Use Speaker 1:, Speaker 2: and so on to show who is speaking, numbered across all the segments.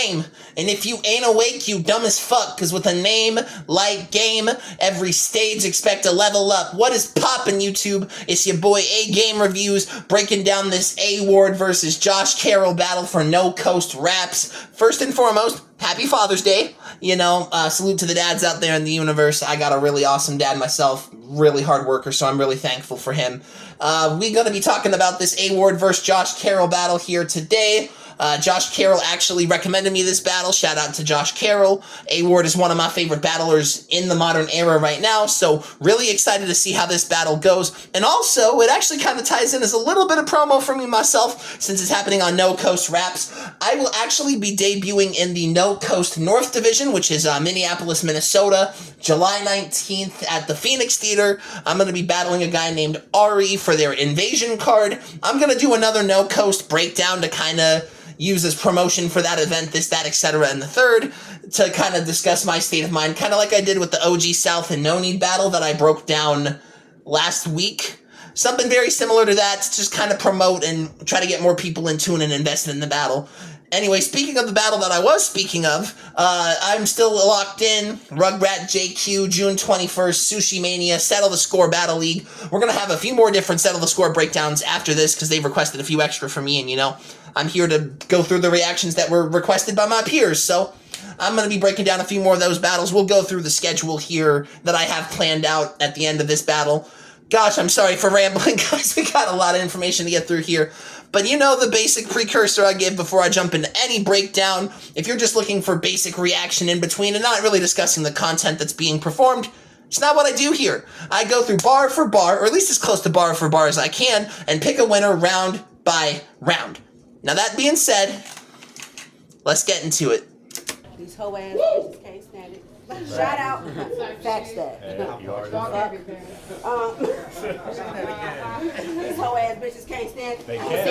Speaker 1: game. And if you ain't awake, you dumb as fuck, because with a name like Game, every stage expect to level up. What is poppin', YouTube? It's your boy Agame Reviews, breaking down this A-Ward versus Josh Carroll battle for No Coast Raps. First and foremost, happy Father's Day. You know, salute to the dads out there in the universe. I got a really awesome dad myself, really hard worker, so I'm really thankful for him. We're going to be talking about this A-Ward versus Josh Carroll battle here today. Josh Carroll actually recommended me this battle. Shout out to Josh Carroll. A-Ward is one of my favorite battlers in the modern era right now, so really excited to see how this battle goes. And also, it actually kind of ties in as a little bit of promo for me myself, since it's happening on No Coast Raps. I will actually be debuting in the No Coast North Division, which is Minneapolis, Minnesota, July 19th at the Phoenix Theater. I'm going to be battling a guy named Ari for their Invasion card. I'm going to do another No Coast breakdown to kind of use as promotion for that event, this, that, etc. and the third, to kind of discuss my state of mind, kind of like I did with the OG South and No Need battle that I broke down last week. Something very similar to that, to just kind of promote and try to get more people in tune and invested in the battle. Anyway, speaking of the battle that I was speaking of, I'm still locked in. Rugrat JQ, June 21st, Sushi Mania, Settle the Score Battle League. We're going to have a few more different Settle the Score breakdowns after this, because they've requested a few extra from me, and you know, I'm here to go through the reactions that were requested by my peers, so I'm going to be breaking down a few more of those battles. We'll go through the schedule here that I have planned out at the end of this battle. Gosh, I'm sorry for rambling, guys. We got a lot of information to get through here. But you know the basic precursor I give before I jump into any breakdown. If you're just looking for basic reaction in between and not really discussing the content that's being performed, it's not what I do here. I go through bar for bar, or at least as close to bar for bar as I can, and pick a winner round by round. Now that being said, let's get into it.
Speaker 2: These hoe ass bitches can't stand it. Shout out, facts that. These hoe ass bitches can't stand it. They can't.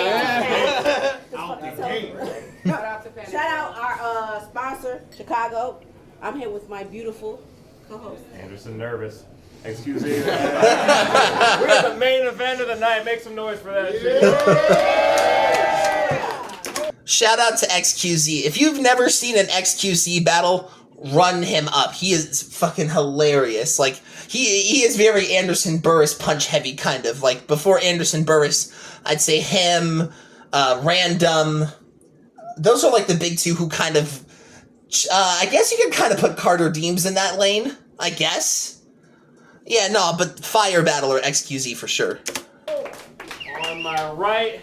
Speaker 2: Shout out our sponsor, Chicago. I'm here with my beautiful co-host.
Speaker 3: Anderson nervous. Excuse me. We're the main event of the night. Make some noise for that shit.
Speaker 1: Shout out to XQZ. If you've never seen an XQZ battle, run him up. He is fucking hilarious. Like, he is very Anderson Burris punch heavy, kind of. Like, before Anderson Burris, I'd say him, Random. Those are like the big two who kind of, I guess you could kind of put Carter Deems in that lane, I guess. Yeah, no, but fire battler XQZ for sure.
Speaker 3: On my right,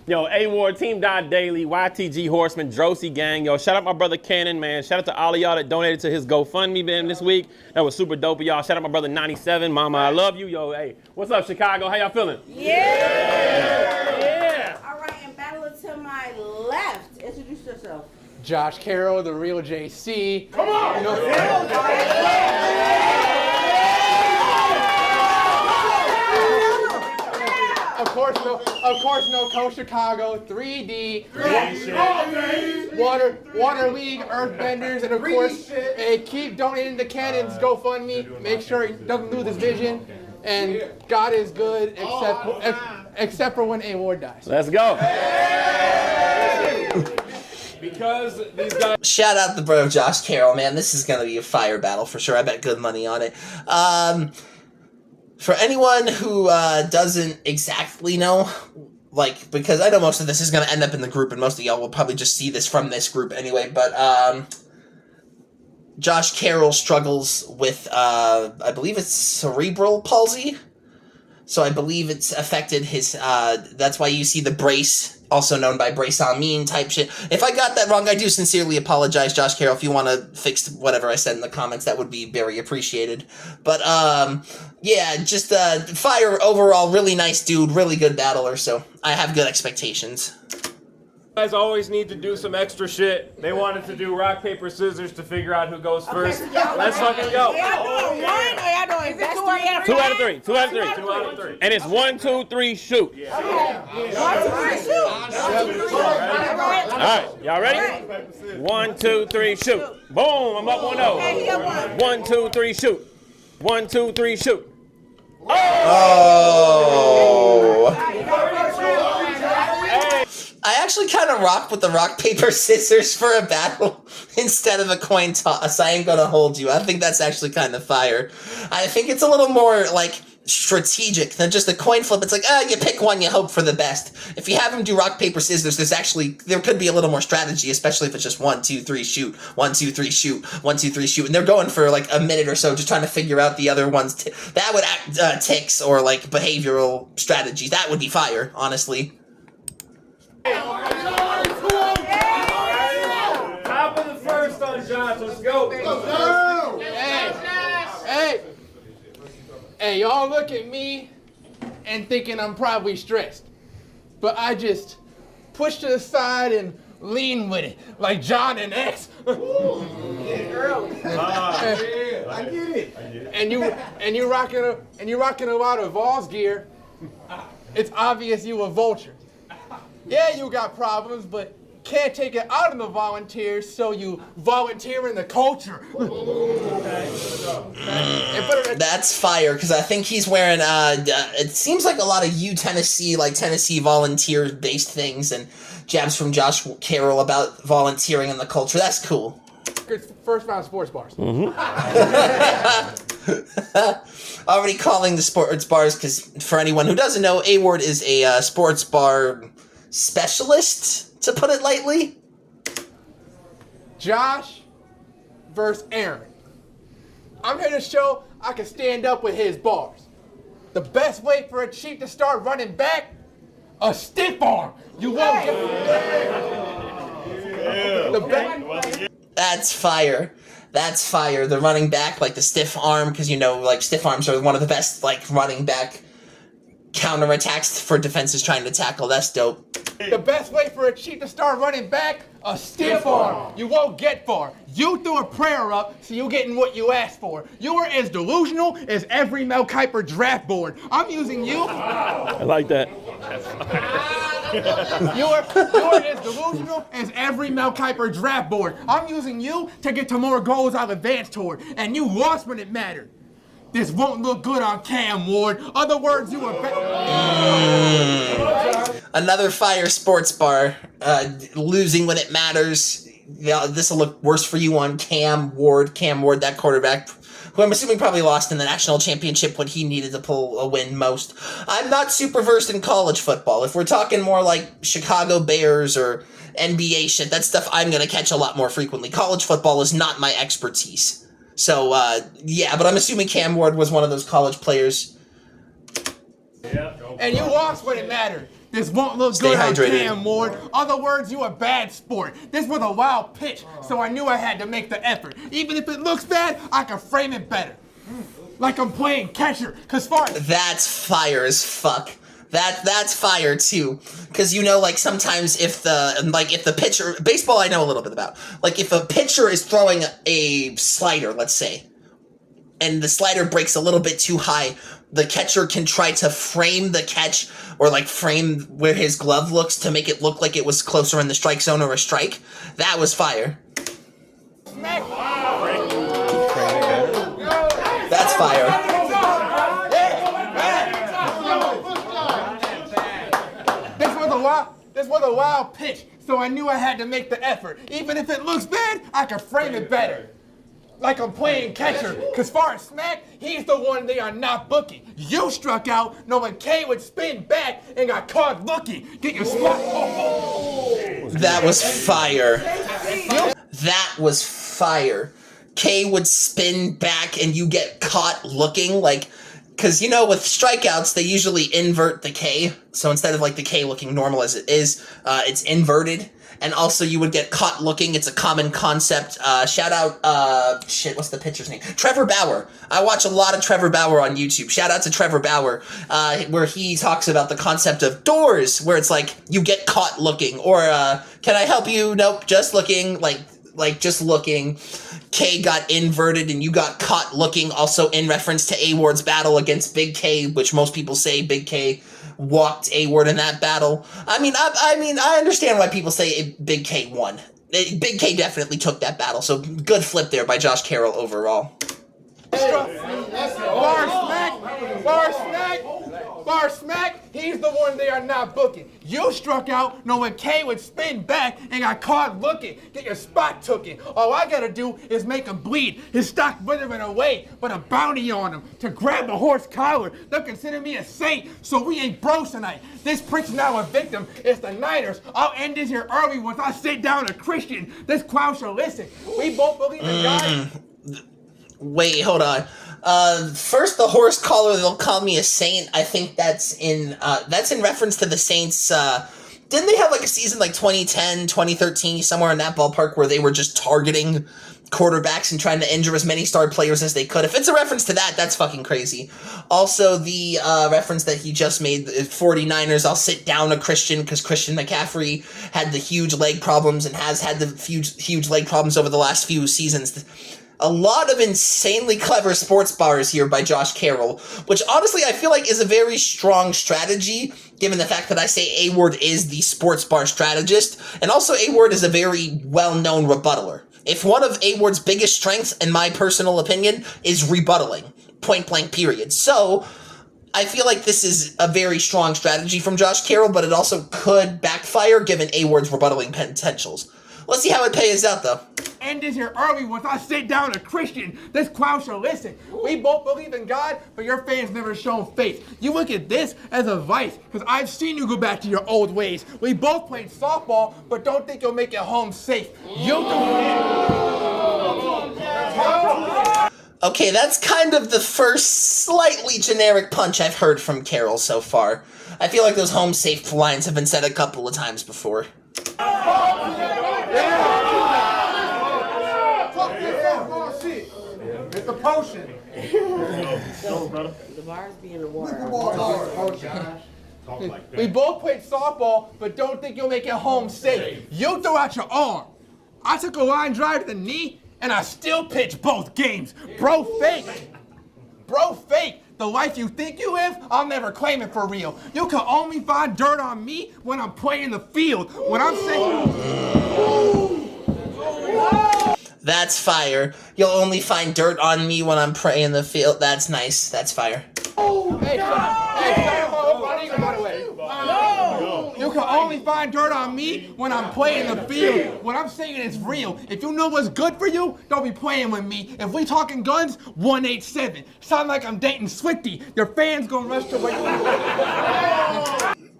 Speaker 3: yo, A-Ward, Team Dot Daily, YTG Horseman, Drosy Gang. Yo, shout out my brother Cannon, man. Shout out to all of y'all that donated to his GoFundMe, man, this week. That was super dope of y'all. Shout out my brother 97. Mama, I love you. Yo, hey, what's up, Chicago? How y'all feeling?
Speaker 2: Yeah! All right, and battler to my left. Introduce yourself.
Speaker 4: Josh Carroll, the real JC.
Speaker 3: Come on!
Speaker 4: You know, Of course, No Coast Chicago, 3D, Water League, Earthbenders, and of course, hey, keep donating to Cannon's GoFundMe. Make sure he doesn't lose his vision. And God is good, except for when A-Ward dies.
Speaker 3: Let's go. Because these guys.
Speaker 1: Shout out the bro Josh Carroll, man. This is gonna be a fire battle for sure. I bet good money on it. For anyone who doesn't exactly know, like, because I know most of this is gonna end up in the group, and most of y'all will probably just see this from this group anyway. But Josh Carroll struggles with I believe it's cerebral palsy. So I believe it's affected his, that's why you see the brace, also known by brace on mean type shit. If I got that wrong, I do sincerely apologize, Josh Carroll. If you want to fix whatever I said in the comments, that would be very appreciated. But, yeah, just, fire overall, really nice dude, really good battler, so I have good expectations.
Speaker 3: Guys always need to do some extra shit. They wanted to do rock, paper, scissors to figure out who goes first. Let's fucking go.
Speaker 2: Y'all doing one or y'all doing best
Speaker 3: 2 out of 3. 2 out of 3. 2 out of 3. And it's 1, 2, 3, shoot.
Speaker 2: Okay. 1, 2, 3, shoot.
Speaker 3: All right, y'all ready? 1, 2, 3, shoot. Boom, I'm up 1-0. 1, 2, 3, shoot. 1, 2, 3, shoot. Oh!
Speaker 1: I actually kind of rock with the rock, paper, scissors for a battle instead of a coin toss. I ain't gonna hold you. I think that's actually kind of fire. I think it's a little more, like, strategic than just a coin flip. It's like, you pick one, you hope for the best. If you have them do rock, paper, scissors, there could be a little more strategy, especially if it's just 1, 2, 3, shoot, 1, 2, 3, shoot, 1, 2, 3, shoot, and they're going for like a minute or so just trying to figure out the other ones. That would act ticks or like behavioral strategies. That would be fire, honestly.
Speaker 3: Top of the first on Josh. Let's go.
Speaker 4: Hey, y'all look at me and thinking I'm probably stressed. But I just push to the side and lean with it, like John and X.
Speaker 2: Early.
Speaker 4: I get it. And you rocking a lot of Vols gear. It's obvious you a vulture. Yeah, you got problems, but can't take it out on the volunteers, so you volunteer in the culture.
Speaker 1: That's fire, because I think he's wearing, it seems like a lot of Tennessee volunteer-based things, and jabs from Josh Carroll about volunteering in the culture. That's cool.
Speaker 4: First round sports bars.
Speaker 1: Already calling the sports bars, because for anyone who doesn't know, A-Ward is a sports bar specialist, to put it lightly.
Speaker 4: Josh versus Aaron. I'm here to show I can stand up with his bars. The best way for a cheat to start running back, a stiff arm. You won't get
Speaker 1: That's fire. That's fire. The running back, like the stiff arm, because like stiff arms are one of the best like running back counterattacks for defenses trying to tackle. That's dope.
Speaker 4: The best way for a cheat to start running back, a stiff arm. You won't get far. You threw a prayer up, so you're getting what you asked for. You are as delusional as every Mel Kiper draft board. I'm using you.
Speaker 3: I like that.
Speaker 4: You're as delusional as every Mel Kiper draft board. I'm using you to get to more goals I've advanced toward, and you lost when it mattered. This won't look good on Cam, Ward. Other words, you are
Speaker 1: Another fire sports bar. Losing when it matters. Yeah, this will look worse for you on Cam Ward, that quarterback, who I'm assuming probably lost in the national championship when he needed to pull a win most. I'm not super versed in college football. If we're talking more like Chicago Bears or NBA shit, that stuff I'm going to catch a lot more frequently. College football is not my expertise. So, yeah, but I'm assuming Cam Ward was one of those college players.
Speaker 4: And you lost when it mattered. This won't look good on Cam Ward. Other words, you a bad sport. This was a wild pitch, so I knew I had to make the effort. Even if it looks bad, I can frame it better. Like I'm playing catcher, cause
Speaker 1: That's fire as fuck. That's fire too, because like sometimes if the pitcher, baseball I know a little bit about, like if a pitcher is throwing a slider, let's say, and the slider breaks a little bit too high, the catcher can try to frame the catch or like frame where his glove looks to make it look like it was closer in the strike zone or a strike. That was fire. That's fire.
Speaker 4: This was a wild pitch, so I knew I had to make the effort. Even if it looks bad, I can frame it better. Like I'm playing catcher, because far as Smack, he's the one they are not booking. You struck out knowing K would spin back and got caught looking. Get your spot.
Speaker 1: That was fire. That was fire. K would spin back and you get caught looking like... Because, with strikeouts, they usually invert the K. So instead of, like, the K looking normal as it is, it's inverted. And also, you would get caught looking. It's a common concept. Shout out, what's the pitcher's name? Trevor Bauer. I watch a lot of Trevor Bauer on YouTube. Shout out to Trevor Bauer, where he talks about the concept of doors, where it's like, you get caught looking. Or, can I help you? Nope, just looking. Like just looking. K got inverted and you got caught looking, also in reference to A-Ward's battle against Big K, which most people say Big K walked A-Ward in that battle. I understand why people say Big K won. Big K definitely took that battle, so good flip there by Josh Carroll overall.
Speaker 4: Bar Smack, he's the one they are not booking. You struck out knowing K would spin back and got caught looking. Get your spot tooken. All I gotta do is make him bleed. His stock withering away, but a bounty on him to grab the horse collar. They'll consider me a saint, so we ain't bros tonight. This prick's now a victim. It's the Niners. I'll end this here early once I sit down a Christian. This clown shall listen. We both believe in God.
Speaker 1: Wait, hold on. First the horse collar, they'll call me a saint. I think that's in reference to the Saints. Didn't they have like a season like 2010, 2013, somewhere in that ballpark where they were just targeting quarterbacks and trying to injure as many star players as they could? If it's a reference to that, that's fucking crazy. Also, the reference that he just made, 49ers, I'll sit down a Christian, because Christian McCaffrey had the huge leg problems and has had the huge leg problems over the last few seasons. A lot of insanely clever sports bars here by Josh Carroll, which honestly I feel like is a very strong strategy, given the fact that I say A-Ward is the sports bar strategist, and also A-Ward is a very well-known rebuttaler. If one of A-Ward's biggest strengths, in my personal opinion, is rebuttaling, point blank period. So, I feel like this is a very strong strategy from Josh Carroll, but it also could backfire given A-Ward's rebuttaling potentials. Let's see how it pays out, though.
Speaker 4: End this here early once I sit down a Christian. This clown shall listen. We both believe in God, but your fans never shown faith. You look at this as a vice, because I've seen you go back to your old ways. We both played softball, but don't think you'll make it home safe.
Speaker 1: Okay, that's kind of the first slightly generic punch I've heard from Carroll so far. I feel like those home safe lines have been said a couple of times before.
Speaker 4: It's a potion.
Speaker 2: The bar's being the water.
Speaker 4: We both played softball, but don't think you'll make it home safe. You threw out your arm. I took a line drive to the knee, and I still pitched both games. Bro, fake. Bro, fake. The life you think you live, I'll never claim it for real. You can only find dirt on me when I'm playing the field. When I'm saying...
Speaker 1: That's fire. You'll only find dirt on me when I'm praying the field. That's nice. That's fire.
Speaker 4: You can only find dirt on me when I'm playing the field. What I'm saying is real. If you know what's good for you, don't be playing with me. If we talking guns, 187. Sound like I'm dating Swifty. Your fans gonna rush to where you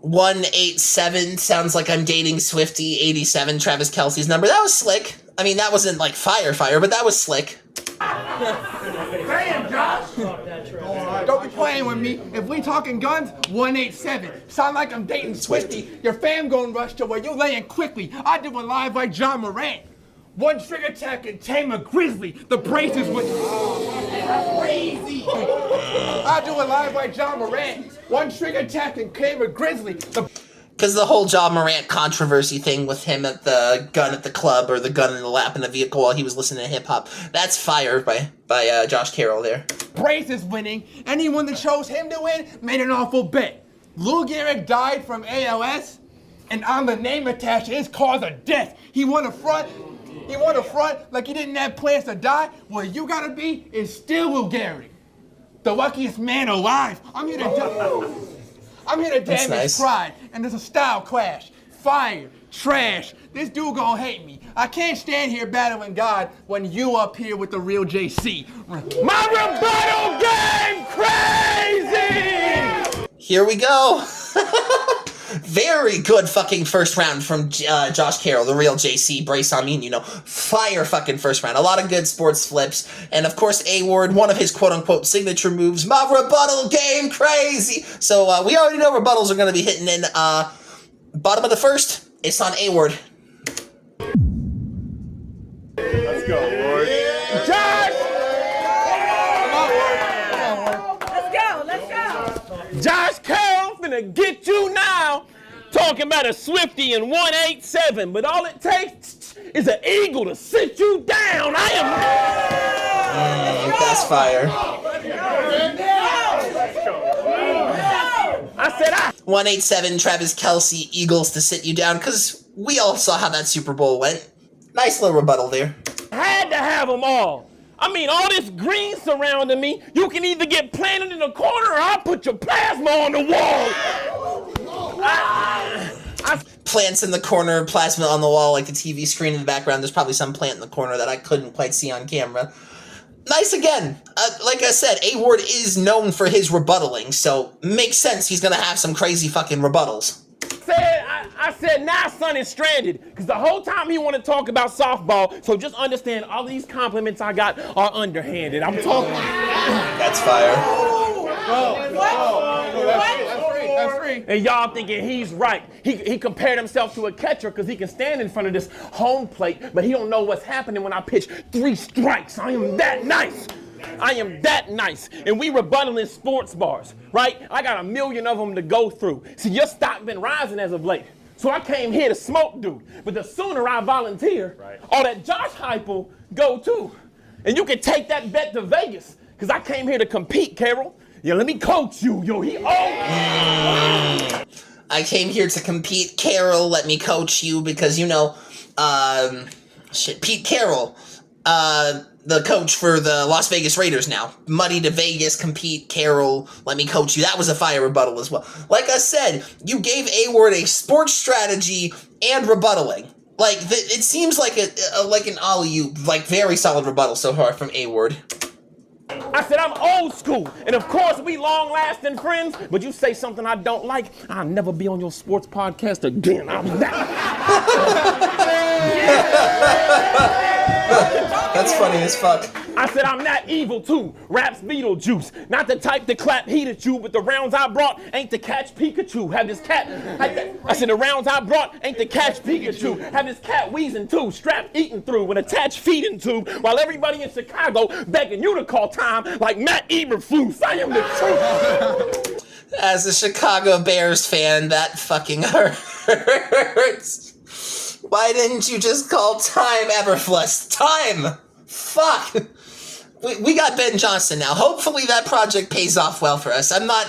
Speaker 1: 187 sounds like I'm dating Swifty. 87, Travis Kelce's number. That was slick. I mean, that wasn't like fire, but that was slick.
Speaker 4: Damn, Josh! Don't be playing with me. If we talking guns, 187. Sound like I'm dating Swifty. Your fam gonna rush to where you laying quickly. I do it live like John Morant. One trigger attack and tame a grizzly. The braces with crazy. I do it live like John Morant. One trigger attack and tame a grizzly.
Speaker 1: Because the whole John Morant controversy thing with him at the gun at the club or the gun in the lap in the vehicle while he was listening to hip-hop, that's fire by Josh Carroll there.
Speaker 4: Brace is winning. Anyone that chose him to win made an awful bet. Lou Gehrig died from ALS, and on the name attached to his cause of death, he won a front like he didn't have plans to die. What you gotta be is still Lou Gehrig, the luckiest man alive. I'm here to damage
Speaker 1: nice.
Speaker 4: pride, and there's a style clash. Fire, trash. This dude gonna hate me. I can't stand here battling God when you up here with the real JC. My rebuttal game crazy!
Speaker 1: Here we go. Very good fucking first round from Josh Carroll, the real JC. Brace on me, and you know, fire fucking first round. A lot of good sports flips. And of course, A-Ward, one of his quote-unquote signature moves, my rebuttal game crazy. So we already know rebuttals are going to be hitting in. Bottom of the first, it's on A-Ward.
Speaker 3: Let's go, Ward.
Speaker 4: Josh!
Speaker 2: Let's go.
Speaker 3: Josh Carroll finna get you now. Talking about a Swifty and 187, but all it takes is an eagle to sit you down. I am.
Speaker 1: That's fire.
Speaker 3: I said
Speaker 1: 187, Travis Kelce, Eagles to sit you down, because we all saw how that Super Bowl went. Nice little rebuttal there.
Speaker 3: had to have them all. I mean, all this green surrounding me, you can either get planted in the corner or I'll put your plasma on the wall.
Speaker 1: Plants in the corner, plasma on the wall, like the TV screen in the background. There's probably some plant in the corner that I couldn't quite see on camera. Nice again. Like I said, A-Ward is known for his rebuttaling, so makes sense he's gonna have some crazy fucking rebuttals.
Speaker 3: I said, now son is stranded, because the whole time he want to talk about softball, so just understand all these compliments I got are underhanded. I'm talking.
Speaker 1: That's fire.
Speaker 4: That's free.
Speaker 3: And y'all thinking he's right. He compared himself to a catcher because he can stand in front of this home plate, but he don't know what's happening when I pitch 3 strikes. I am that nice. I am that nice. And we rebuttaling sports bars, right? I got 1 million of them to go through. See, your stock been rising as of late. So I came here to smoke, dude. But the sooner I volunteer, all that Josh hype will go too. And you can take that bet to Vegas, because I came here to compete, Carroll. Yeah, let me coach you. Yo,
Speaker 1: I came here to compete. Carroll, let me coach you, because, you know, Pete Carroll, the coach for the Las Vegas Raiders now. Muddy to Vegas, compete, Carroll, let me coach you. That was a fire rebuttal as well. Like I said, you gave A-Ward a sports strategy and rebuttaling. Like, it seems like like an alley-oop, like very solid rebuttal so far from A-Ward.
Speaker 3: I said I'm old school, and of course we long-lasting friends, but you say something I don't like, I'll never be on your sports podcast again. I'm that.
Speaker 1: That's funny as fuck.
Speaker 3: I said I'm that evil too. Raps Beetlejuice. Not the type to clap heat at you, but the rounds I brought ain't to catch Pikachu. Have this cat. I said the rounds I brought ain't to catch Pikachu. Have this cat wheezing too, strapped eating through, an attached feeding tube, while everybody in Chicago begging you to call time like Matt Eberflus. I am the truth.
Speaker 1: As a Chicago Bears fan, that fucking hurts. Why didn't you just call time Eberflus? Time! Fuck! We got Ben Johnson now. Hopefully that project pays off well for us. I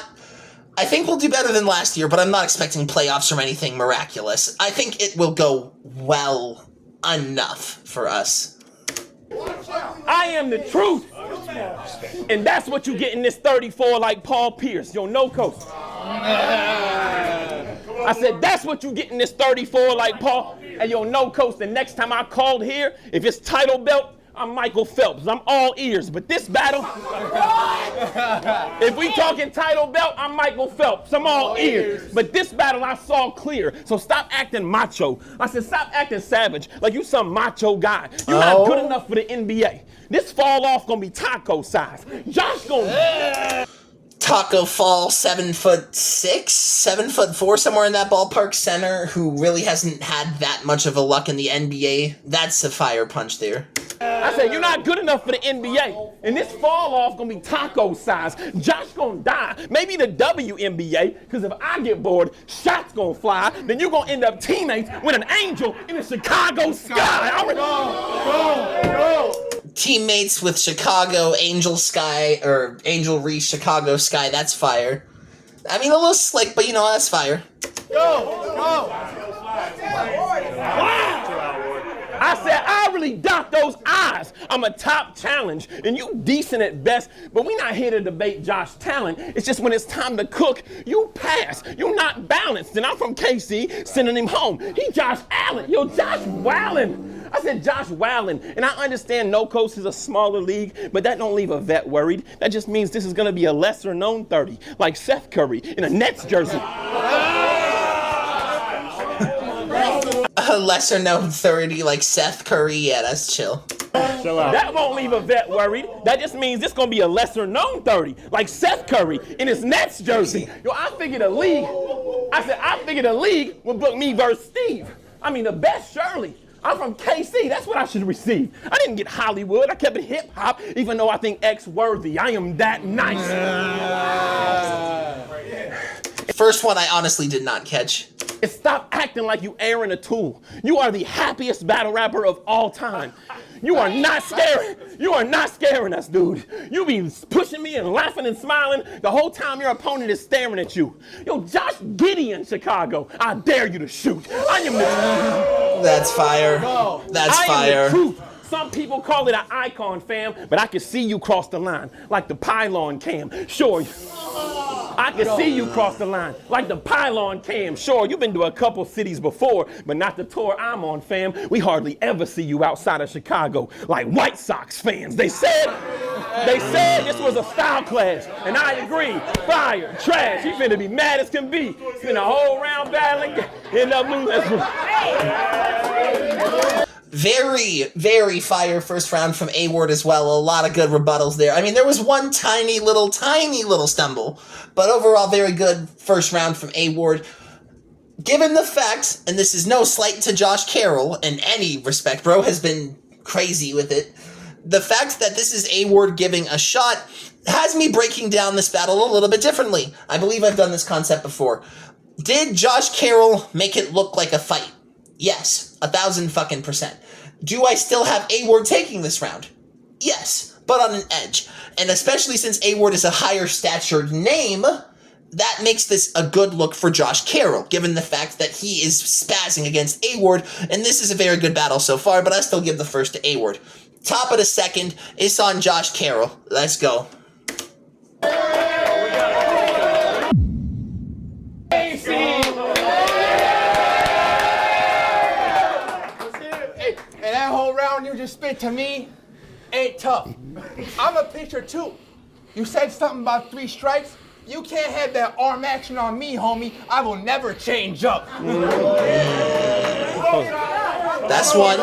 Speaker 1: think we'll do better than last year, but I'm not expecting playoffs from anything miraculous. I think it will go well enough for us.
Speaker 3: I am the truth. And that's what you get in this 34 like Paul Pierce. Yo, no coach. I said, that's what you get in this 34 like Paul. And yo, no coach, the next time I called here, if it's title belt, I'm Michael Phelps. I'm all ears. But this battle, if we talking title belt, I'm Michael Phelps. I'm all ears. But this battle I saw clear. So stop acting macho. I said, stop acting savage like you some macho guy. You're not good enough for the NBA. This fall off gonna be taco size. Josh gonna...
Speaker 1: Taco Fall, 7'6", 7'4", somewhere in that ballpark center, who really hasn't had that much of a luck in the NBA. That's a fire punch there.
Speaker 3: I said, you're not good enough for the NBA. And this fall off gonna be taco size. Josh gonna die. Maybe the WNBA, because if I get bored, shots gonna fly. Then you're gonna end up teammates with an angel in the Chicago sky.
Speaker 4: Go!
Speaker 1: Teammates with Chicago Angel Sky, or Angel Reese Chicago Sky, that's fire. I mean, a little slick, but you know, that's fire.
Speaker 4: Go!
Speaker 3: I said, I really dot those I's. I'm a top challenge, and you decent at best, but we not here to debate Josh's talent. It's just when it's time to cook, you pass. You're not balanced, and I'm from KC, sending him home. He Josh Allen. Yo, Josh Wallen. I said Josh Wallen, and I understand no coast is a smaller league, but that don't leave a vet worried. That just means this is going to be a lesser-known 30, like Seth Curry in a Nets jersey.
Speaker 1: A lesser-known 30 like Seth Curry, yeah, that's chill.
Speaker 3: That won't leave a vet worried. That just means this going to be a lesser-known 30, like Seth Curry in his Nets jersey. Yo, I figured a league would book me versus Steve. I mean, the best, surely. I'm from KC. That's what I should receive. I didn't get Hollywood. I kept it hip-hop, even though I think X worthy. I am that nice.
Speaker 1: First one I honestly did not catch.
Speaker 3: And stop acting like you Aaron O'Toole. You are the happiest battle rapper of all time. You are not scaring. You are not scaring us, dude. You be pushing me and laughing and smiling the whole time your opponent is staring at you. Yo, Josh Gideon, Chicago. I dare you to shoot. I am the
Speaker 1: That's fire. That's fire.
Speaker 3: Am the truth. Some people call it an icon, fam, but I can see you cross the line like the pylon cam. Sure, I can see you cross the line like the pylon cam. Sure, you've been to a couple cities before, but not the tour I'm on, fam. We hardly ever see you outside of Chicago like White Sox fans. They said this was a style clash, and I agree. Fire, trash, you finna be mad as can be. Spend a whole round battling, end up losing.
Speaker 1: Very, very fire first round from A-Ward as well. A lot of good rebuttals there. I mean, there was one tiny little stumble, but overall very good first round from A-Ward. Given the fact, and this is no slight to Josh Carroll in any respect, bro has been crazy with it, the fact that this is A-Ward giving a shot has me breaking down this battle a little bit differently. I believe I've done this concept before. Did Josh Carroll make it look like a fight? Yes, 1,000%. Do I still have A-Ward taking this round? Yes, but on an edge. And especially since A-Ward is a higher statured name, that makes this a good look for Josh Carroll, given the fact that he is spazzing against A-Ward, and this is a very good battle so far, but I still give the first to A-Ward. Top of the second, it's on Josh Carroll. Let's go.
Speaker 4: And that whole round you just spit to me ain't tough. I'm a pitcher too. You said something about 3 strikes. You can't have that arm action on me, homie. I will never change up.
Speaker 1: That's one.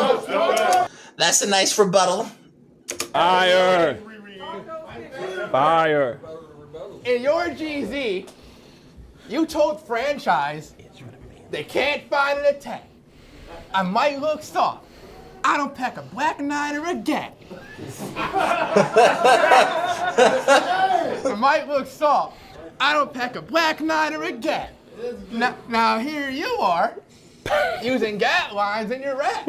Speaker 1: That's a nice rebuttal.
Speaker 3: Fire. Fire.
Speaker 4: In your GZ, you told franchise they can't find an attack. I might look soft. I don't pack a black 9 or a gap. I might look soft. I don't pack a black 9 or a gap. Now here you are, using gap lines in your rap.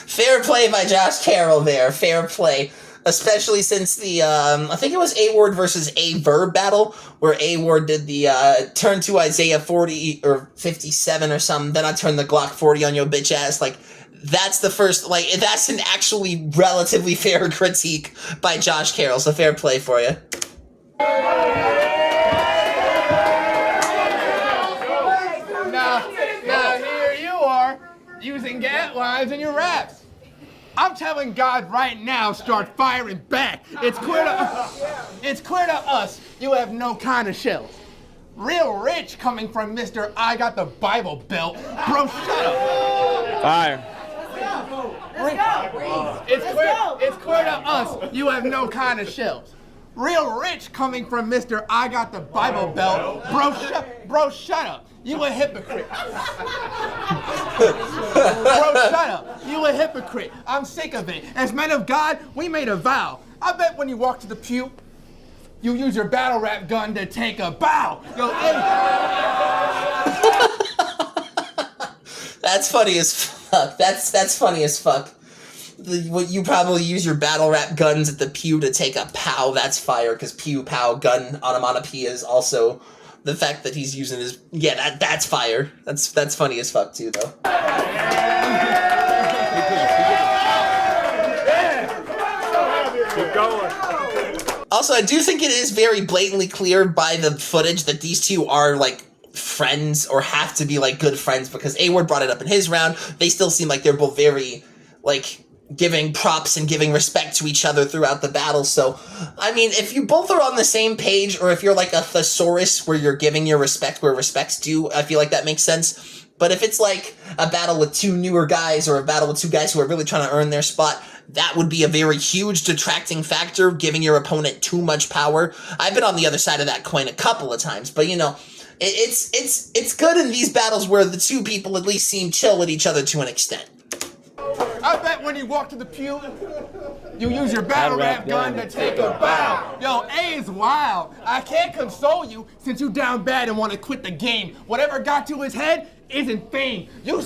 Speaker 1: Fair play by Josh Carroll there. Fair play. Especially since the, I think it was A-Ward versus A-Verb battle, where A-Ward did the turn to Isaiah 40 or 57 or something, then I turned the Glock 40 on your bitch ass. Like, that's the first, like, that's an actually relatively fair critique by Josh Carroll, so fair play for you.
Speaker 4: Now here you are, using gap lines in your raps. I'm telling God right now, start firing back. It's clear to us you have no kind of shells. Real rich coming from Mr. I got the Bible belt. Bro, shut up.
Speaker 3: Fire.
Speaker 4: It's clear to us you have no kind of shells. Real rich coming from Mr. I got the Bible belt. Bro, shut up. You a hypocrite. Bro, shut up. You a hypocrite. I'm sick of it. As men of God, we made a vow. I bet when you walk to the pew, you use your battle rap gun to take a bow. Yo,
Speaker 1: That's funny as fuck. That's funny as fuck. You probably use your battle rap guns at the pew to take a pow. That's fire, because pew, pow, gun, onomatopoeia is also the fact that he's using his... Yeah, that's fire. That's funny as fuck, too, though.
Speaker 3: Keep going.
Speaker 1: Also, I do think it is very blatantly clear by the footage that these two are, like, friends, or have to be, like, good friends, because A-Ward brought it up in his round. They still seem like they're both very, like, giving props and giving respect to each other throughout the battle. So, I mean, if you both are on the same page, or if you're like a thesaurus where you're giving your respect where respect's due, I feel like that makes sense. But if it's like a battle with 2 newer guys, or a battle with 2 guys who are really trying to earn their spot, that would be a very huge detracting factor, giving your opponent too much power. I've been on the other side of that coin a couple of times, but you know, it's good in these battles where the 2 people at least seem chill with each other to an extent.
Speaker 4: I bet when you walk to the pew, you use your battle rap gun to take a bow. Yo, A is wild. I can't console you since you down bad and want to quit the game. Whatever got to his head isn't fame. You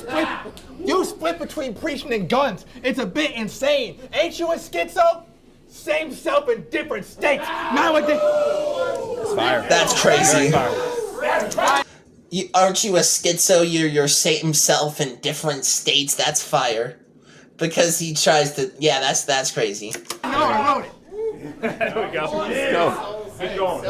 Speaker 4: split between preaching and guns. It's a bit insane. Ain't you a schizo? Same self in different states. Nowadays.
Speaker 3: That's fire.
Speaker 1: That's crazy. Aren't you a schizo? You're Satan himself in different states. That's fire. Because he tries to. Yeah, that's crazy.
Speaker 4: No, I wrote it.
Speaker 3: There we go. Let's go. Keep going.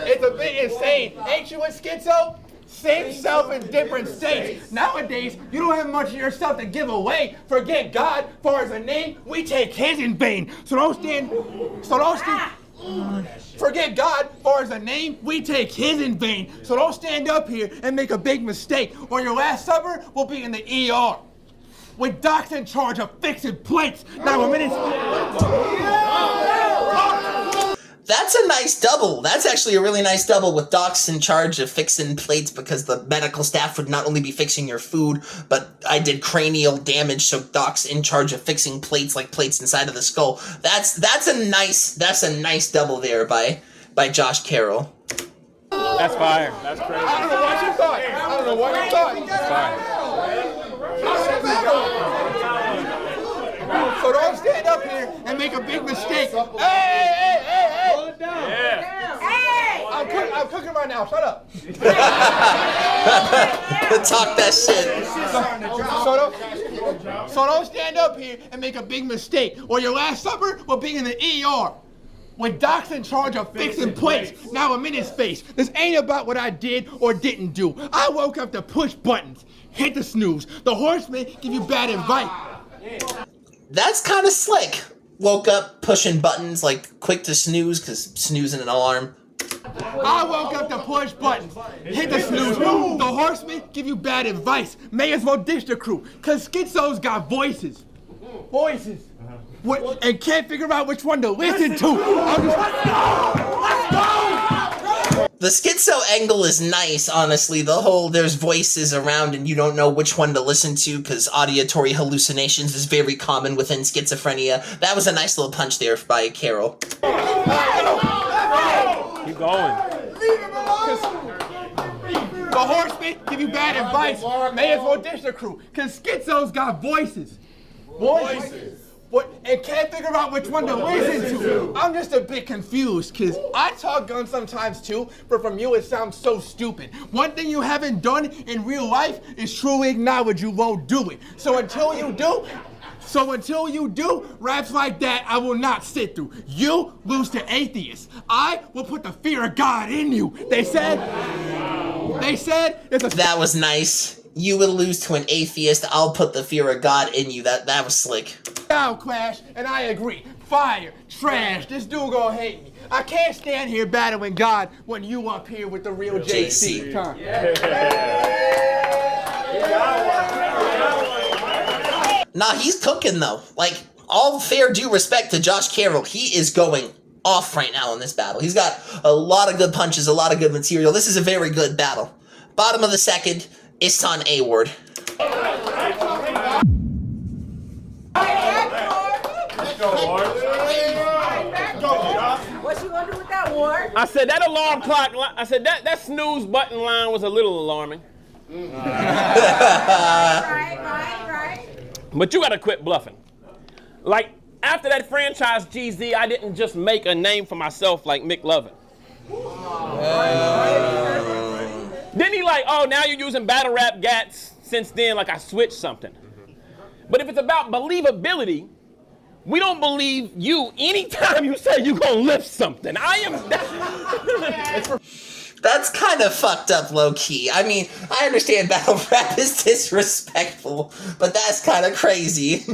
Speaker 4: It's a bit insane. Ain't you a schizo? Same self in different states. Nowadays, you don't have much of yourself to give away. Forget God, for as a name, we take his in vain. Forget God, for as a name, we take his in vain. So don't stand up here and make a big mistake, or your last supper will be in the ER. With docs in charge of fixing plates. Now a minute.
Speaker 1: That's a nice double. That's actually a really nice double with docs in charge of fixing plates because the medical staff would not only be fixing your food, but I did cranial damage, so docs in charge of fixing plates like plates inside of the skull. That's a nice double there by Josh Carroll.
Speaker 3: That's fire. That's crazy.
Speaker 4: I don't know what you thought.
Speaker 3: That's fire.
Speaker 4: So don't stand up here and make a big mistake. Hey!
Speaker 3: Hold it down. Yeah.
Speaker 2: Hey!
Speaker 4: I'm cooking right now. Shut up.
Speaker 1: Talk that shit.
Speaker 4: So don't stand up here and make a big mistake, or your last supper will be in the ER. With docs in charge of fixing plates, now I'm in his face. This ain't about what I did or didn't do. I woke up to push buttons, hit the snooze. The horsemen give you bad advice.
Speaker 1: That's kind of slick. Woke up pushing buttons like quick to snooze because snoozing an alarm.
Speaker 4: I woke up to push buttons, hit the snooze. The horsemen give you bad advice. May as well ditch the crew, cause schizos got voices. And can't figure out which one to listen to. Let's go!
Speaker 1: The schizo angle is nice, honestly. The whole there's voices around and you don't know which one to listen to because auditory hallucinations is very common within schizophrenia. That was a nice little punch there by Carroll.
Speaker 3: Keep going.
Speaker 4: The horsemen give you bad advice. May as well ditch the crew, cause schizos got voices. And can't figure out which one to listen to. I'm just a bit confused, cause I talk guns sometimes too, but from you it sounds so stupid. One thing you haven't done in real life is truly acknowledge you won't do it. So until you do, raps like that I will not sit through. You lose to atheists. I will put the fear of God in you. They said it's a...
Speaker 1: That was nice. You would lose to an atheist. I'll put the fear of God in you. That was slick.
Speaker 4: Down clash, and I agree. Fire, trash, this dude gonna hate me. I can't stand here battling God when you up here with the real JC.
Speaker 1: Nah, he's cooking though. Like, all fair due respect to Josh Carroll, he is going off right now in this battle. He's got a lot of good punches, a lot of good material. This is a very good battle. Bottom of the second, Isan A-Ward.
Speaker 2: What you gonna do with that, Ward?
Speaker 3: I said that alarm clock. I said that snooze button line was a little alarming.
Speaker 2: Right.
Speaker 3: But you gotta quit bluffing. Like after that franchise GZ, I didn't just make a name for myself like Mick Lovin. Then he like, oh, now you're using battle rap gats. Since then, like I switched something. But if it's about believability, we don't believe you anytime you say you're gonna lift something.
Speaker 1: That's kind of fucked up, low-key. I mean, I understand battle rap is disrespectful, but that's kind of crazy.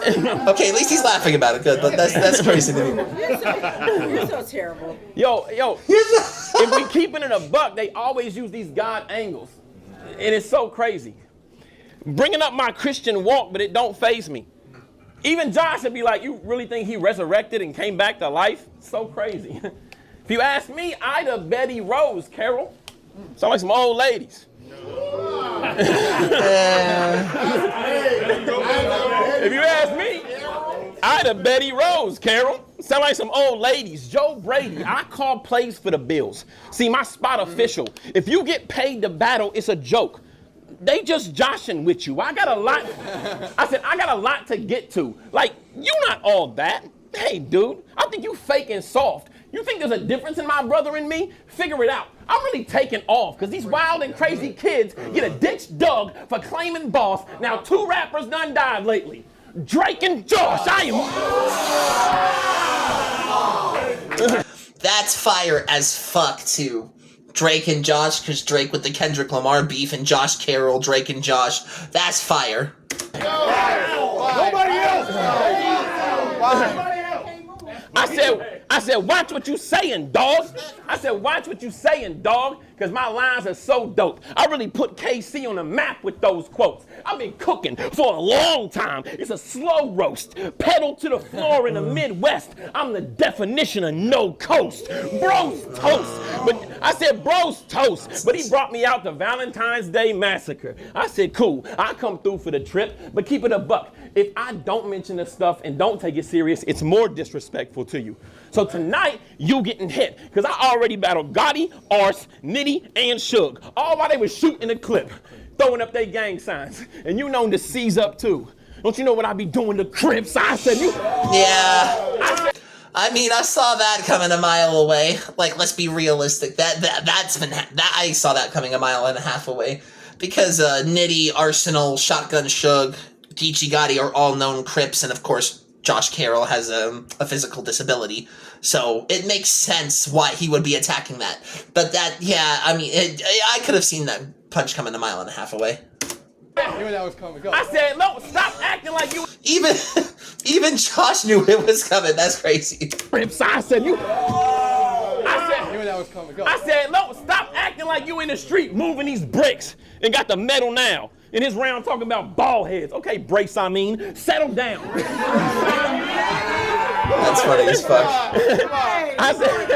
Speaker 1: Okay, at least he's laughing about it. Good, but that's crazy to me.
Speaker 2: You're so terrible.
Speaker 3: Yo, if we keeping it a buck, they always use these God angles. And it's so crazy. Bringing up my Christian walk, but it don't faze me. Even Josh would be like, you really think he resurrected and came back to life? So crazy. If you ask me, I'd have Betty Rose, Carroll. Sound like some old ladies. If you ask me, I'd have Betty Rose, Carroll. Sound like some old ladies. Joe Brady, I call plays for the Bills. See, my spot official. If you get paid to battle, it's a joke. They just joshing with you. I got a lot to get to. Like, you not all that. Hey, dude, I think you fake and soft. You think there's a difference in my brother and me? Figure it out. I'm really taking off because these wild and crazy kids get a ditch dug for claiming boss. Now 2 rappers done died lately. Drake and Josh,
Speaker 1: That's fire as fuck, too. Drake and Josh, because Drake with the Kendrick Lamar beef, and Josh Carroll, Drake and Josh. That's fire.
Speaker 4: Nobody else.
Speaker 3: I said, watch what you saying, dog. I said, watch what you saying, dog, because my lines are so dope. I really put KC on the map with those quotes. I've been cooking for a long time. It's a slow roast, pedal to the floor in the Midwest. I'm the definition of no coast. Bro's toast. But I said, bro's toast. But he brought me out the Valentine's Day Massacre. I said, cool, I'll come through for the trip, but keep it a buck. If I don't mention this stuff and don't take it serious, it's more disrespectful to you. So tonight, you getting hit, because I already battled Gotti, Arse, Nitty, and Suge, all while they were shooting the clip, throwing up their gang signs. And you known to seize up too. Don't you know what I be doing to Crips? I said,
Speaker 1: Yeah. I mean, I saw that coming a mile away. Like, let's be realistic. I saw that coming a mile and a half away. Because Nitty, Arsenal, Shotgun Suge, Geechee Gotti are all known Crips, and of course, Josh Carroll has a physical disability. So it makes sense why he would be attacking that. But that, yeah, I mean, I could have seen that punch coming a mile and a half away.
Speaker 4: You knew that was coming. Go.
Speaker 3: I said, no, stop acting like you.
Speaker 1: Even Josh knew it was coming. That's crazy.
Speaker 3: Crips, I said,
Speaker 4: You knew that was coming. Go.
Speaker 3: I said, no, stop acting like you in the street moving these bricks and got the metal now. In his round talking about bald heads. Okay, Brace, I mean, settle down.
Speaker 1: That's funny as fuck.
Speaker 3: I said,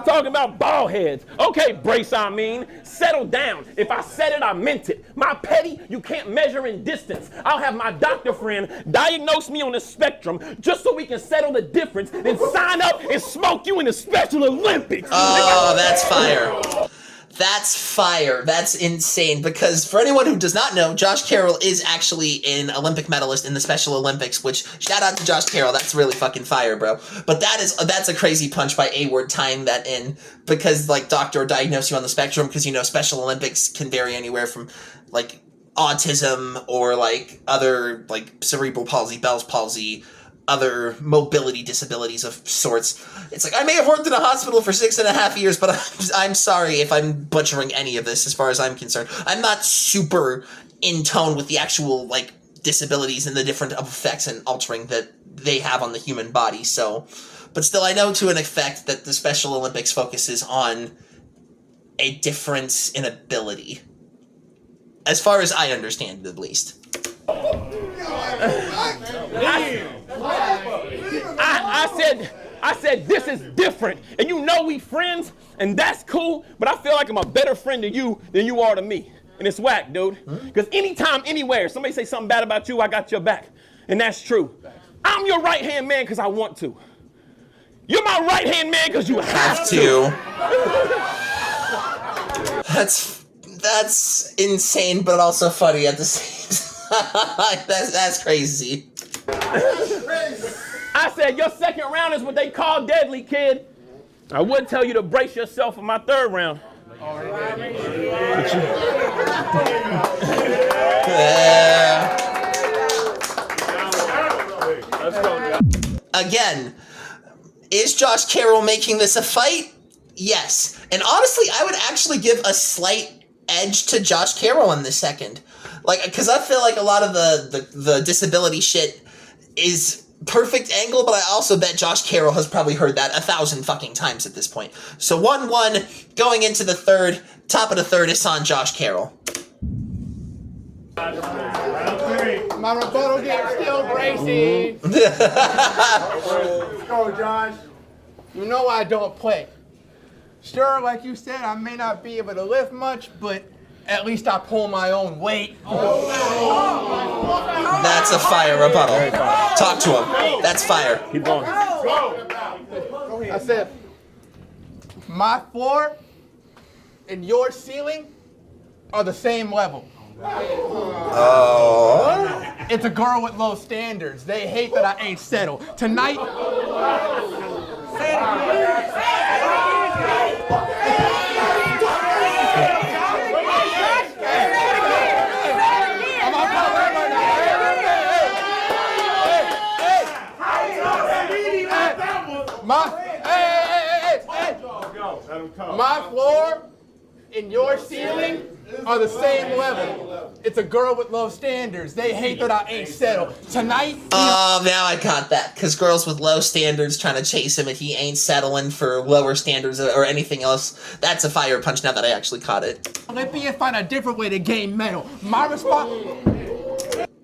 Speaker 3: talking about bald heads. Okay, Brace, I mean, settle down. If I said it, I meant it. My petty, you can't measure in distance. I'll have my doctor friend diagnose me on the spectrum just so we can settle the difference, then sign up and smoke you in the Special Olympics.
Speaker 1: Oh, that's fire. That's fire. That's insane. Because for anyone who does not know, Josh Carroll is actually an Olympic medalist in the Special Olympics, which, shout out to Josh Carroll, that's really fucking fire, bro. But that's a crazy punch by A-Ward tying that in, because, like, doctor diagnosed you on the spectrum, because, you know, Special Olympics can vary anywhere from, like, autism or, like, other, like, cerebral palsy, Bell's palsy, other mobility disabilities of sorts. It's like, I may have worked in a hospital for 6.5 years, but I'm sorry if I'm butchering any of this as far as I'm concerned. I'm not super in tone with the actual, like, disabilities and the different effects and altering that they have on the human body, so... But still, I know to an effect that the Special Olympics focuses on a difference in ability. As far as I understand it, at least.
Speaker 3: I said, this is different. And you know we friends, and that's cool, but I feel like I'm a better friend to you than you are to me. And it's whack, dude. Because anytime, anywhere, somebody say something bad about you, I got your back. And that's true. I'm your right-hand man because I want to. You're my right-hand man because you have to.
Speaker 1: That's insane, but also funny at the same time. That's crazy.
Speaker 3: I said, your second round is what they call deadly, kid. I would tell you to brace yourself for my third round.
Speaker 1: Again, is Josh Carroll making this a fight? Yes. And honestly, I would actually give a slight edge to Josh Carroll in this second. Like, because I feel like a lot of the disability shit is perfect angle, but I also bet Josh Carroll has probably heard that 1,000 fucking times at this point. So 1-1, going into the third, top of the third, it's on Josh Carroll.
Speaker 4: My rebuttal game still Bracy.
Speaker 5: Let's go, Josh.
Speaker 4: You know I don't play. Sure, like you said, I may not be able to lift much, but at least I pull my own weight.
Speaker 1: That's a fire rebuttal. Talk to him. That's fire.
Speaker 3: Keep going.
Speaker 4: I said, my floor and your ceiling are the same level.
Speaker 1: Oh.
Speaker 4: It's a girl with low standards. They hate that I ain't settled. Tonight. men are the same level. It's a girl with low standards. They hate that I ain't settled. Tonight.
Speaker 1: Oh, now I got that. Because girls with low standards trying to chase him and he ain't settling for lower standards or anything else. That's a fire punch now that I actually caught it.
Speaker 4: Olympian find a different way to gain medal. My response.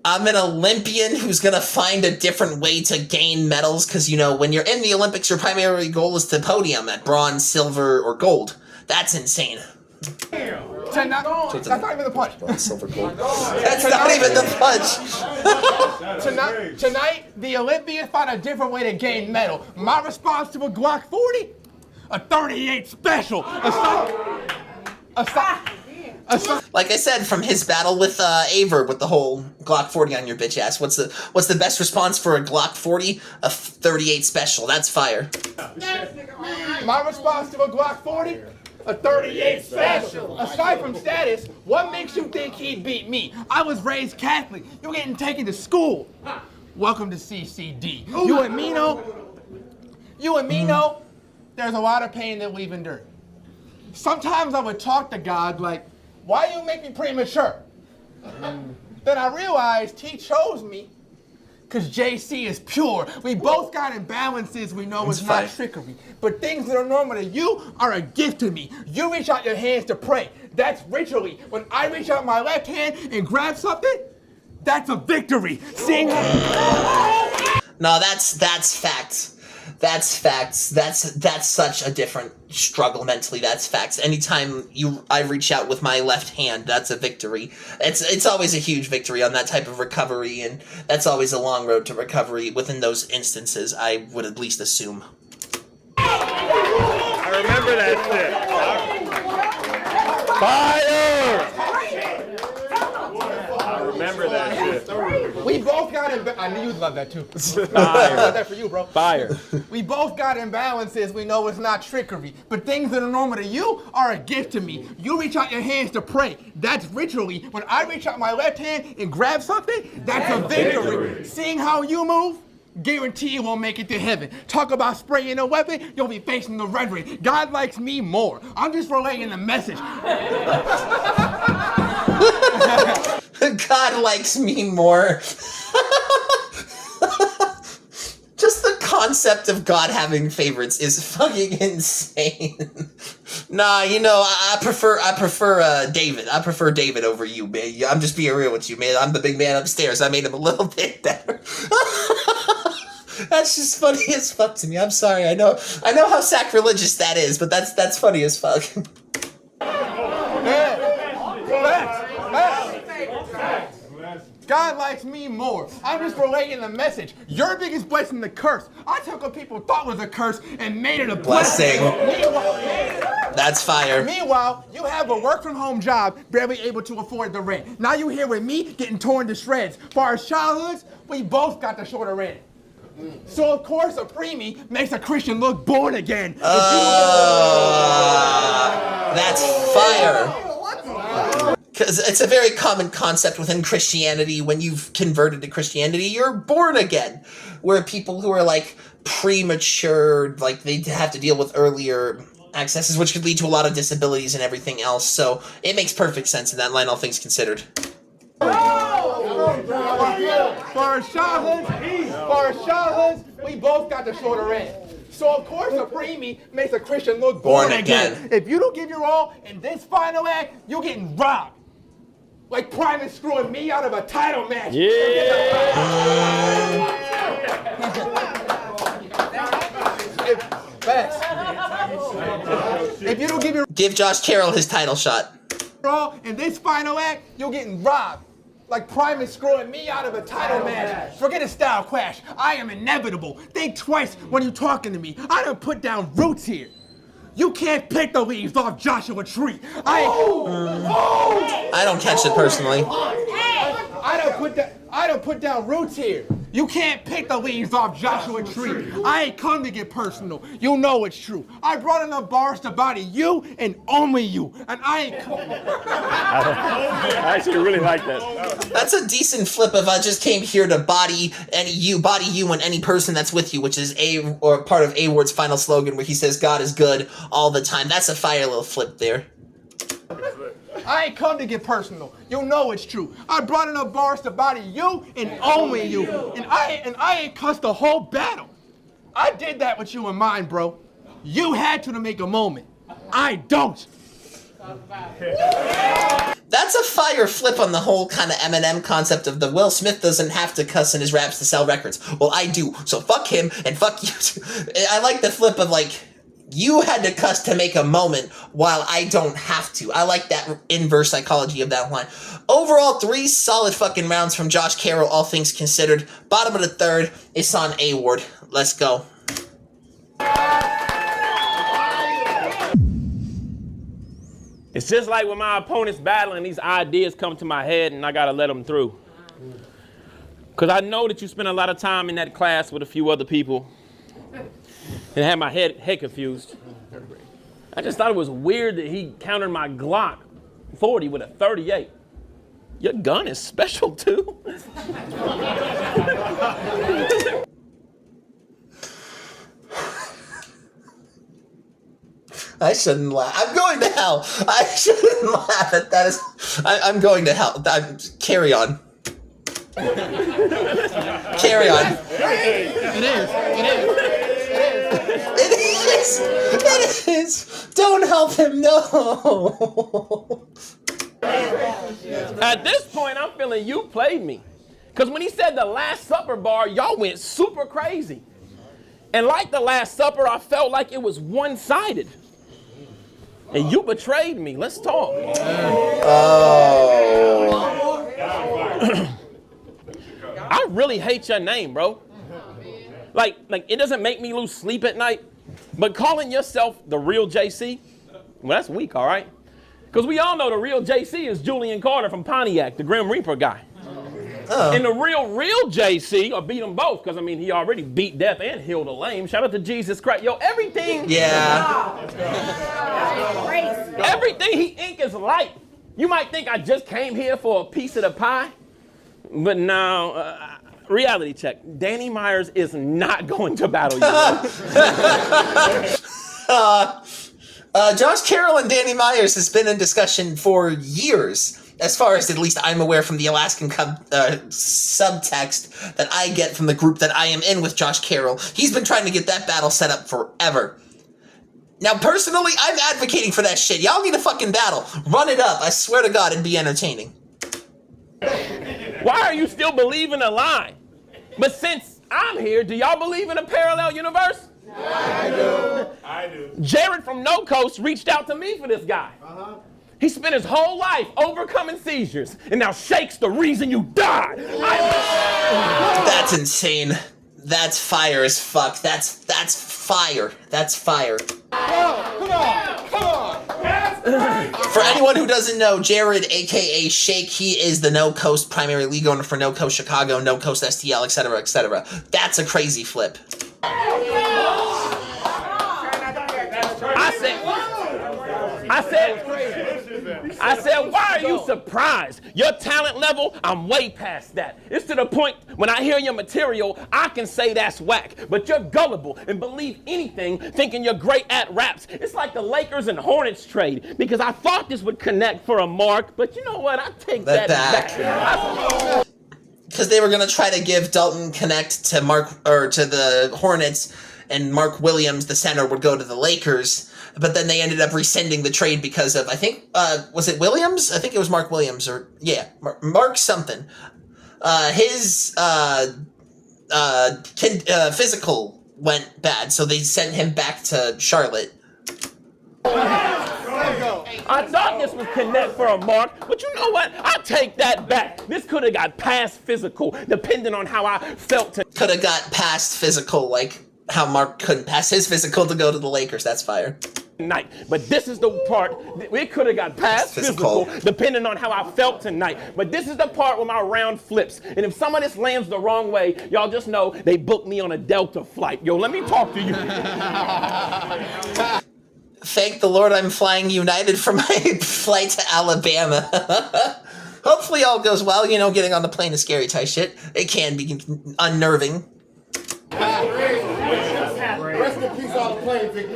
Speaker 1: I'm an Olympian who's gonna find a different way to gain medals because, you know, when you're in the Olympics, your primary goal is to podium at bronze, silver, or gold. That's insane.
Speaker 4: Tonight, that's not even the punch.
Speaker 1: Bronze, silver, gold. That's not even the punch.
Speaker 4: Tonight, the Olympians find a different way to gain medal. My response to a Glock 40? A 38 special.
Speaker 1: Like I said, from his battle with Aver with the whole Glock 40 on your bitch ass, what's the best response for a Glock 40? A 38 special. That's fire.
Speaker 4: My response to a Glock 40? A 38 special. Aside from status, what makes you think he'd beat me? I was raised Catholic. You're getting taken to school. Welcome to CCD. You and me know, there's a lot of pain that we've endured. Sometimes I would talk to God like, why you make me premature? Then I realized he chose me because JC is pure. We both got imbalances we know it's not trickery. But things that are normal to you are a gift to me. You reach out your hands to pray. That's ritually. When I reach out my left hand and grab something, that's a victory. Seeing
Speaker 1: No, that's facts. That's facts. That's such a different struggle mentally. That's facts. Anytime I reach out with my left hand, that's a victory. It's always a huge victory on that type of recovery, and that's always a long road to recovery within those instances, I would at least assume.
Speaker 3: I remember that shit. Fire! I remember that shit.
Speaker 4: we both got I knew you'd love that too.
Speaker 3: Fire.
Speaker 4: I love that for you, bro.
Speaker 3: Fire.
Speaker 4: We both got imbalances we know it's not trickery. But things that are normal to you are a gift to me. You reach out your hands to pray. That's ritually. When I reach out my left hand and grab something, that's a victory. Seeing how you move, guarantee you won't make it to heaven. Talk about spraying a weapon, you'll be facing the red ring. God likes me more. I'm just relaying the message.
Speaker 1: God likes me more. Just the concept of God having favorites is fucking insane. Nah, you know, I prefer David. I prefer David over you, man. I'm just being real with you, man. I'm the big man upstairs. I made him a little bit better. That's just funny as fuck to me. I'm sorry. I know how sacrilegious that is, but that's funny as fuck.
Speaker 4: God likes me more. I'm just relaying the message. Your biggest blessing, the curse. I took what people thought was a curse and made it a blessing.
Speaker 1: That's fire.
Speaker 4: Meanwhile, you have a work-from-home job, barely able to afford the rent. Now you here with me, getting torn to shreds. For our childhoods, we both got the shorter rent. So of course, a preemie makes a Christian look born again.
Speaker 1: That's fire. Because it's a very common concept within Christianity. When you've converted to Christianity, you're born again. Where people who are like premature, like they have to deal with earlier accesses, which could lead to a lot of disabilities and everything else. So it makes perfect sense in that line, all things considered.
Speaker 4: For our childhoods, we both got the shorter end. So of course a preemie makes a Christian look born again. If you don't give your all in this final act, you're getting robbed. Like Prime is screwing me out of a title match.
Speaker 3: Yeah.
Speaker 4: If you don't give your
Speaker 1: Give Josh Carroll his title shot.
Speaker 4: all in this final act, you're getting robbed. Like Prime is screwing me out of a title match. Forget a style clash. I am inevitable. Think twice when you're talking to me. I done put down roots here. You can't pick the leaves off Joshua Tree. I
Speaker 1: don't catch it personally.
Speaker 4: I done put down roots here. You can't pick the leaves off Joshua Tree. I ain't come to get personal. You know it's true. I brought enough bars to body you and only you. And I ain't come.
Speaker 3: I actually really like that.
Speaker 1: That's a decent flip of I just came here to body you and any person that's with you, which is part of A-Ward's final slogan where he says God is good all the time. That's a fire little flip there.
Speaker 4: I ain't come to get personal. You know it's true. I brought enough bars to body you and only you. And I ain't cussed the whole battle. I did that with you in mind, bro. You had to make a moment. I don't.
Speaker 1: That's a fire flip on the whole kind of Eminem concept of the Will Smith doesn't have to cuss in his raps to sell records. Well, I do, so fuck him and fuck you too. I like the flip of like, you had to cuss to make a moment while I don't have to. I like that inverse psychology of that line. Overall, 3 solid fucking rounds from Josh Carroll, all things considered. Bottom of the third, it's on A-Ward. Let's go.
Speaker 3: It's just like when my opponent's battling, these ideas come to my head and I gotta let them through. Because I know that you spent a lot of time in that class with a few other people and had my head confused. I just thought it was weird that he countered my Glock 40 with a 38. Your gun is special too.
Speaker 1: I shouldn't laugh. I'm going to hell. I shouldn't laugh at that. I'm going to hell. Carry on. Carry on. It is. Don't help him, no.
Speaker 3: At this point, I'm feeling you played me. Because when he said the Last Supper bar, y'all went super crazy. And like the Last Supper, I felt like it was one-sided. And you betrayed me. Let's talk. I really hate your name, bro. Like it doesn't make me lose sleep at night. But calling yourself the real JC, well, that's weak, all right? Because we all know the real JC is Julian Carter from Pontiac, the Grim Reaper guy. And the real JC, or beat them both, because, I mean, he already beat death and healed a lame. Shout out to Jesus Christ. Yo, everything.
Speaker 1: Yeah.
Speaker 3: Everything he ink is light. You might think I just came here for a piece of the pie. But no, reality check. Danny Myers is not going to battle you.
Speaker 1: Josh Carroll and Danny Myers has been in discussion for years. As far as at least I'm aware from the Alaskan subtext that I get from the group that I am in with Josh Carroll. He's been trying to get that battle set up forever. Now, personally, I'm advocating for that shit. Y'all need a fucking battle. Run it up. I swear to God, it'd be entertaining.
Speaker 3: Why are you still believing a lie? But since I'm here, do y'all believe in a parallel universe? I do. Jared from No Coast reached out to me for this guy. He spent his whole life overcoming seizures, and now Shake's the reason you died.
Speaker 1: That's insane. That's fire as fuck. That's fire. That's fire.
Speaker 4: Come on.
Speaker 1: For anyone who doesn't know, Jared, aka Shake, he is the No Coast primary league owner for No Coast Chicago, No Coast STL, etc., etc. That's a crazy flip.
Speaker 3: I said, why are you surprised? Your talent level, I'm way past that. It's to the point when I hear your material, I can say that's whack. But you're gullible and believe anything thinking you're great at raps. It's like the Lakers and Hornets trade, because I thought this would connect for a mark, but you know what? I take that back.
Speaker 1: Because they were going to try to give Dalton Connect to to the Hornets, and Mark Williams, the center, would go to the Lakers. But then they ended up rescinding the trade because of, I think, was it Williams? I think it was Mark Williams, or, yeah, Mark something. His physical went bad, so they sent him back to Charlotte.
Speaker 3: I thought this was connect for a mark, but you know what? I'll take that back. This could have got past physical, depending on how I felt.
Speaker 1: Could have got past physical, like how Mark couldn't pass his physical to go to the Lakers. That's fire.
Speaker 3: Tonight, but this is the part, it could have got past physical, depending on how I felt tonight. But this is the part where my round flips. And if some of this lands the wrong way, y'all just know they booked me on a Delta flight. Yo, let me talk to you.
Speaker 1: Thank the Lord I'm flying United for my flight to Alabama. Hopefully all goes well. You know, getting on the plane is scary type shit. It can be unnerving.
Speaker 5: Rest in peace on the plane, Vicky.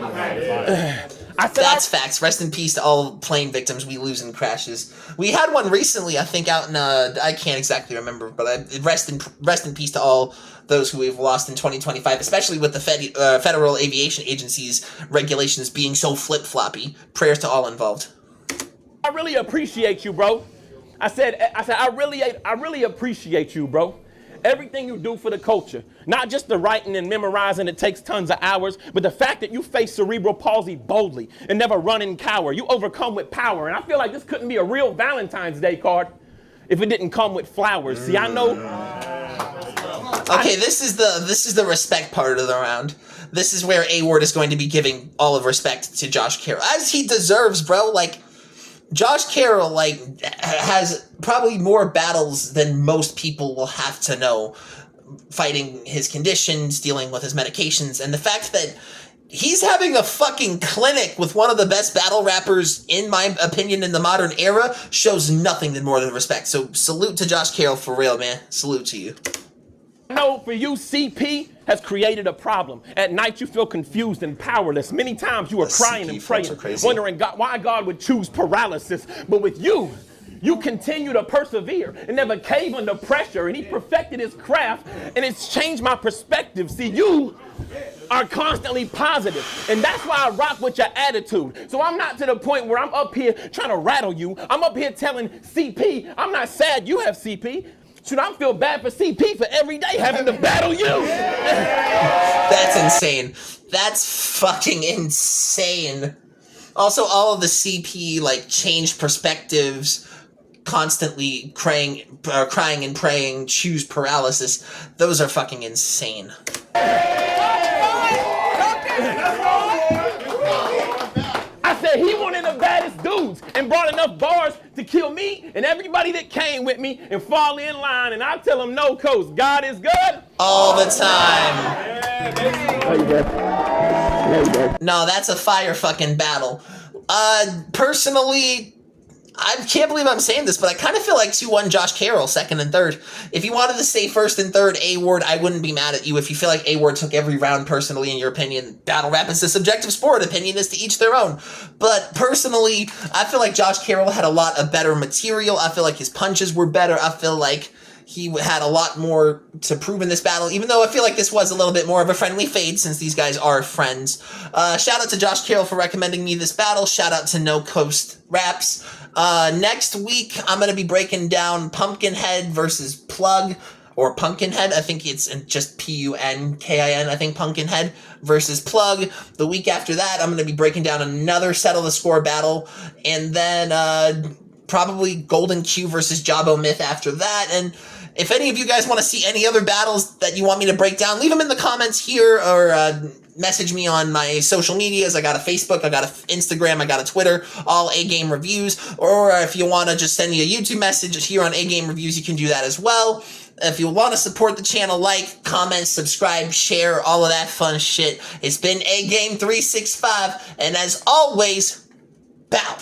Speaker 1: That's facts. Rest in peace to all plane victims we lose in crashes. We had one recently, I think, out in I can't exactly remember, but rest in peace to all those who we've lost in 2025, especially with the Federal Aviation Agency's regulations being so flip-floppy. Prayers to all involved.
Speaker 3: I really appreciate you, bro. I said, I really appreciate you, bro. Everything you do for the culture, not just the writing and memorizing, it takes tons of hours, but the fact that you face cerebral palsy boldly and never run and cower. You overcome with power. And I feel like this couldn't be a real Valentine's Day card if it didn't come with flowers. See, I know.
Speaker 1: Okay, this is the respect part of the round. This is where A-Ward is going to be giving all of respect to Josh Carroll, as he deserves, bro. Like, Josh Carroll, like, has probably more battles than most people will have to know, fighting his conditions, dealing with his medications, and the fact that he's having a fucking clinic with one of the best battle rappers, in my opinion, in the modern era, shows nothing more than respect. So, salute to Josh Carroll for real, man. Salute to you.
Speaker 3: No, for you, CP has created a problem. At night, you feel confused and powerless. Many times you are crying and praying, wondering why God would choose paralysis. But with you, you continue to persevere and never cave under pressure. And he perfected his craft, and it's changed my perspective. See, you are constantly positive, and that's why I rock with your attitude. So I'm not to the point where I'm up here trying to rattle you. I'm up here telling CP, I'm not sad you have CP. Should I feel bad for CP for every day having to battle you?
Speaker 1: That's insane. That's fucking insane. Also, all of the CP, like, changed perspectives, constantly crying and praying, choose paralysis. Those are fucking insane.
Speaker 3: I said he one of the baddest dudes and brought enough bars to kill me and everybody that came with me and fall in line. And I tell him, no, coach, God is good.
Speaker 1: All the time. No, that's a fire fucking battle. Personally, I can't believe I'm saying this, but I kind of feel like 2-1 Josh Carroll, second and third. If you wanted to say first and third A-Ward, I wouldn't be mad at you. If you feel like A-Ward took every round personally, in your opinion, battle rap is a subjective sport. Opinion is to each their own. But personally, I feel like Josh Carroll had a lot of better material. I feel like his punches were better. I feel like he had a lot more to prove in this battle, even though I feel like this was a little bit more of a friendly fade since these guys are friends. Shout out to Josh Carroll for recommending me this battle. Shout out to No Coast Raps. Next week, I'm going to be breaking down Pumpkinhead versus Plug, or Pumpkinhead. I think it's just Punkin, I think, Pumpkinhead versus Plug. The week after that, I'm going to be breaking down another Settle the Score battle, and then probably Golden Q versus Jabbo Myth after that. And if any of you guys want to see any other battles that you want me to break down, leave them in the comments here, or message me on my social medias. I got a Facebook, I got an Instagram, I got a Twitter, all A-Game Reviews. Or if you want to just send me a YouTube message here on A-Game Reviews, you can do that as well. If you want to support the channel, like, comment, subscribe, share, all of that fun shit. It's been A-Game 365, and as always, bow.